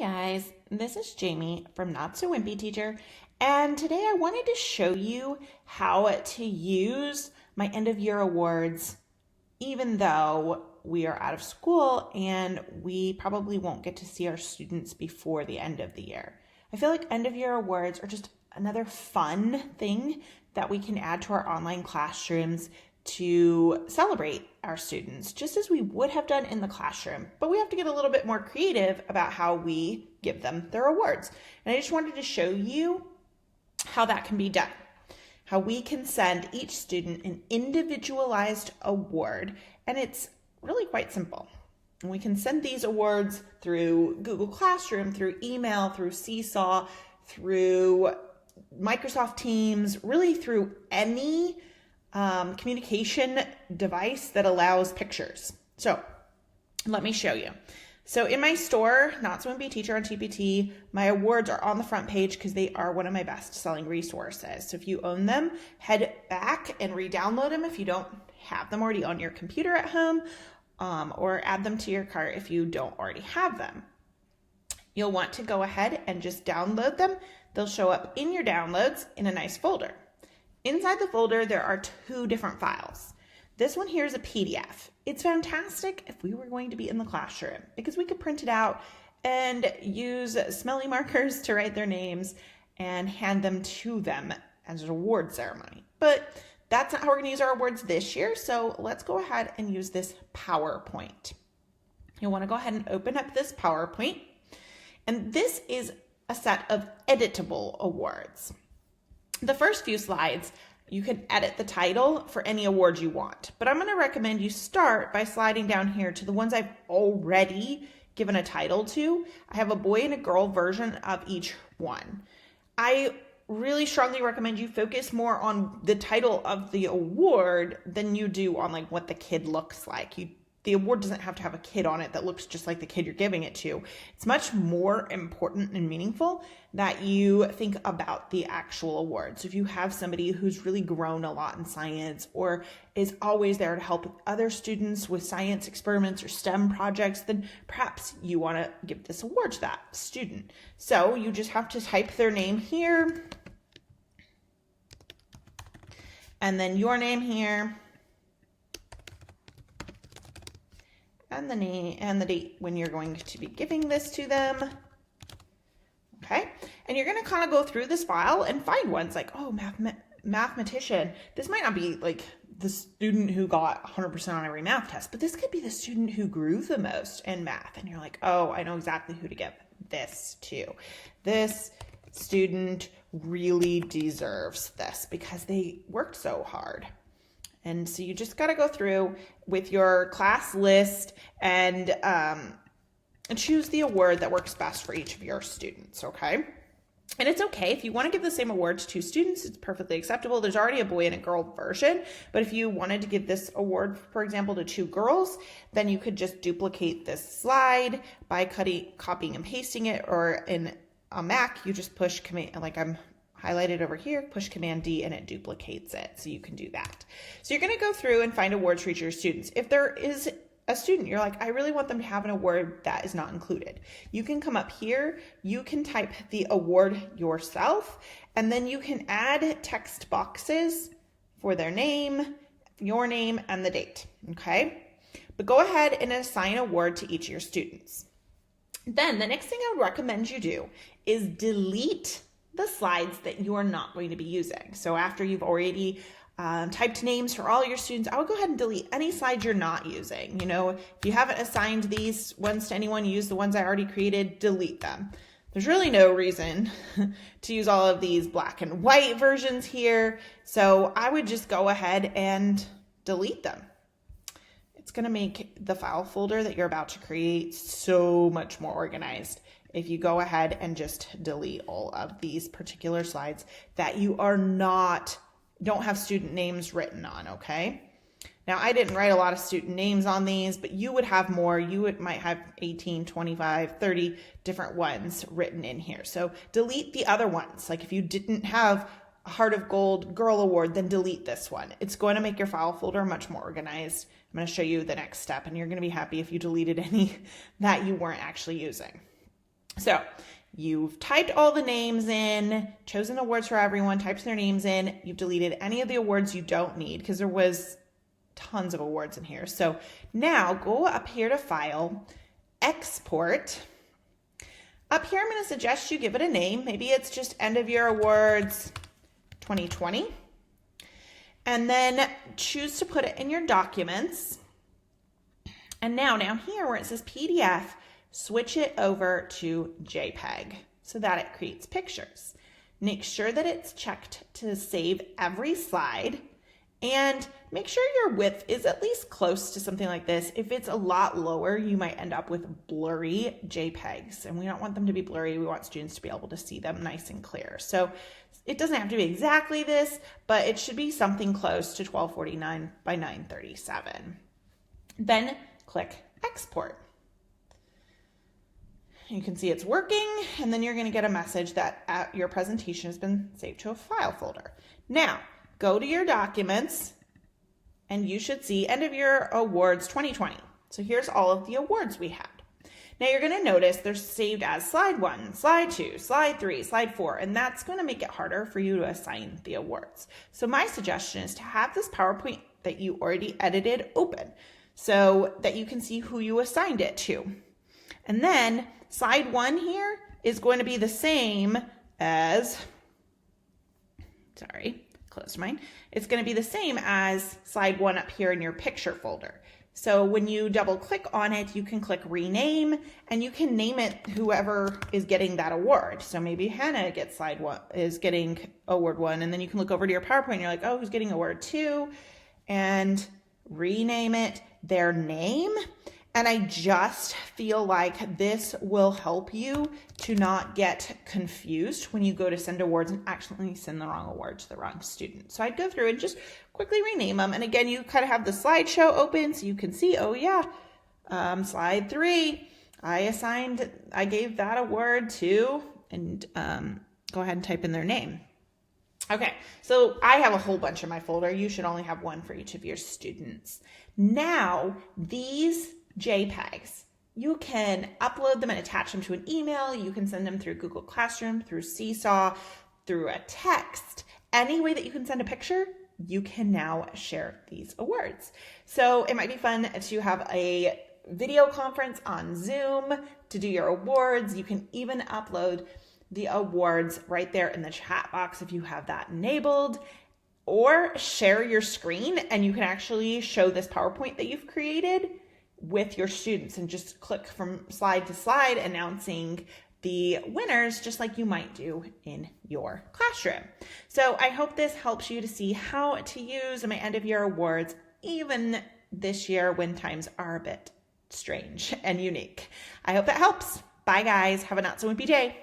Guys, this is Jamie from Not So Wimpy Teacher, and today I wanted to show you how to use my end of year awards even though we are out of school and we probably won't get to see our students before the end of the year. I feel like end of year awards are just another fun thing that we can add to our online classrooms to celebrate our students, just as we would have done in the classroom. But we have to get a little bit more creative about how we give them their awards. And I just wanted to show you how that can be done, how we can send each student an individualized award. And it's really quite simple. And we can send these awards through Google Classroom, through email, through Seesaw, through Microsoft Teams, really through any communication device that allows pictures. So let me show you. So in my store, Not So Wimpy Teacher on TPT, my awards are on the front page because they are one of my best selling resources. So if you own them, head back and re-download them if you don't have them already on your computer at home, or add them to your cart if you don't already have them. You'll want to go ahead and just download them. They'll show up in your downloads in a nice folder. Inside the folder, there are two different files. This one here is a PDF. It's fantastic if we were going to be in the classroom because we could print it out and use smelly markers to write their names and hand them to them as an award ceremony. But that's not how we're going to use our awards this year, so let's go ahead and use this PowerPoint. You'll want to go ahead and open up this PowerPoint, and this is a set of editable awards. The first few slides, you can edit the title for any award you want, but I'm going to recommend you start by sliding down here to the ones I've already given a title to. I have a boy and a girl version of each one. I really strongly recommend you focus more on the title of the award than you do on like what the kid looks like. The award doesn't have to have a kid on it that looks just like the kid you're giving it to. It's much more important and meaningful that you think about the actual award. So if you have somebody who's really grown a lot in science or is always there to help other students with science experiments or STEM projects, then perhaps you want to give this award to that student. So you just have to type their name here and then your name here. And the name and the date when you're going to be giving this to them. Okay, and you're going to kind of go through this file and find ones like, oh, mathematician. This might not be like the student who got 100% on every math test, but this could be the student who grew the most in math. And you're like, oh, I know exactly who to give this to. This student really deserves this because they worked so hard. And so you just got to go through with your class list and choose the award that works best for each of your students, okay? And it's okay if you want to give the same award to two students, it's perfectly acceptable. There's already a boy and a girl version, but if you wanted to give this award, for example, to two girls, then you could just duplicate this slide by copying and pasting it, or in a Mac, you just push command, like I'm highlighted over here, push Command D and it duplicates it. So you can do that. So you're going to go through and find awards for each of your students. If there is a student, you're like, I really want them to have an award that is not included. You can come up here, you can type the award yourself, and then you can add text boxes for their name, your name, and the date. Okay. But go ahead and assign an award to each of your students. Then the next thing I would recommend you do is delete the slides that you are not going to be using. So after you've already typed names for all your students, I would go ahead and delete any slides you're not using. You know, if you haven't assigned these ones to anyone, use the ones I already created, delete them. There's really no reason to use all of these black and white versions here. So I would just go ahead and delete them. It's going to make the file folder that you're about to create so much more organized if you go ahead and just delete all of these particular slides that you don't have student names written on, okay? Now, I didn't write a lot of student names on these, but you would have more. You might have 18, 25, 30 different ones written in here. So delete the other ones. Like if you didn't have a Heart of Gold Girl Award, then delete this one. It's going to make your file folder much more organized. I'm going to show you the next step, and you're going to be happy if you deleted any that you weren't actually using. So you've typed all the names in, chosen awards for everyone, typed their names in. You've deleted any of the awards you don't need because there was tons of awards in here. So now go up here to File, Export. Up here, I'm going to suggest you give it a name. Maybe it's just End of Year Awards 2020. And then choose to put it in your documents. And now down here where it says PDF, switch it over to JPEG so that it creates pictures. Make sure that it's checked to save every slide, and make sure your width is at least close to something like this. If it's a lot lower, you might end up with blurry JPEGs, and we don't want them to be blurry. We want students to be able to see them nice and clear. So it doesn't have to be exactly this, but it should be something close to 1249 by 937. Then click Export. You can see it's working, and then you're going to get a message that your presentation has been saved to a file folder. Now, go to your documents, and you should see End of Year Awards 2020. So here's all of the awards we had. Now you're going to notice they're saved as slide 1, slide 2, slide 3, slide 4, and that's going to make it harder for you to assign the awards. So my suggestion is to have this PowerPoint that you already edited open so that you can see who you assigned it to. And then slide 1 here is going to be the same as, closed mine. It's going to be the same as slide 1 up here in your picture folder. So when you double click on it, you can click rename, and you can name it whoever is getting that award. So maybe Hannah gets is getting award 1, and then you can look over to your PowerPoint and you're like, oh, who's getting award 2? And rename it their name. And I just feel like this will help you to not get confused when you go to send awards and accidentally send the wrong award to the wrong student. So I'd go through and just quickly rename them. And again, you kind of have the slideshow open so you can see, oh yeah, slide 3, I gave that award to, and go ahead and type in their name. Okay, so I have a whole bunch in my folder. You should only have one for each of your students. Now, these JPEGs, you can upload them and attach them to an email. You can send them through Google Classroom, through Seesaw, through a text. Any way that you can send a picture, you can now share these awards. So it might be fun to have a video conference on Zoom to do your awards. You can even upload the awards right there in the chat box if you have that enabled, or share your screen and you can actually show this PowerPoint that you've created with your students and just click from slide to slide announcing the winners just like you might do in your classroom. So I hope this helps you to see how to use my end of year awards even this year when times are a bit strange and unique. I hope that helps. Bye guys. Have a not so wimpy day.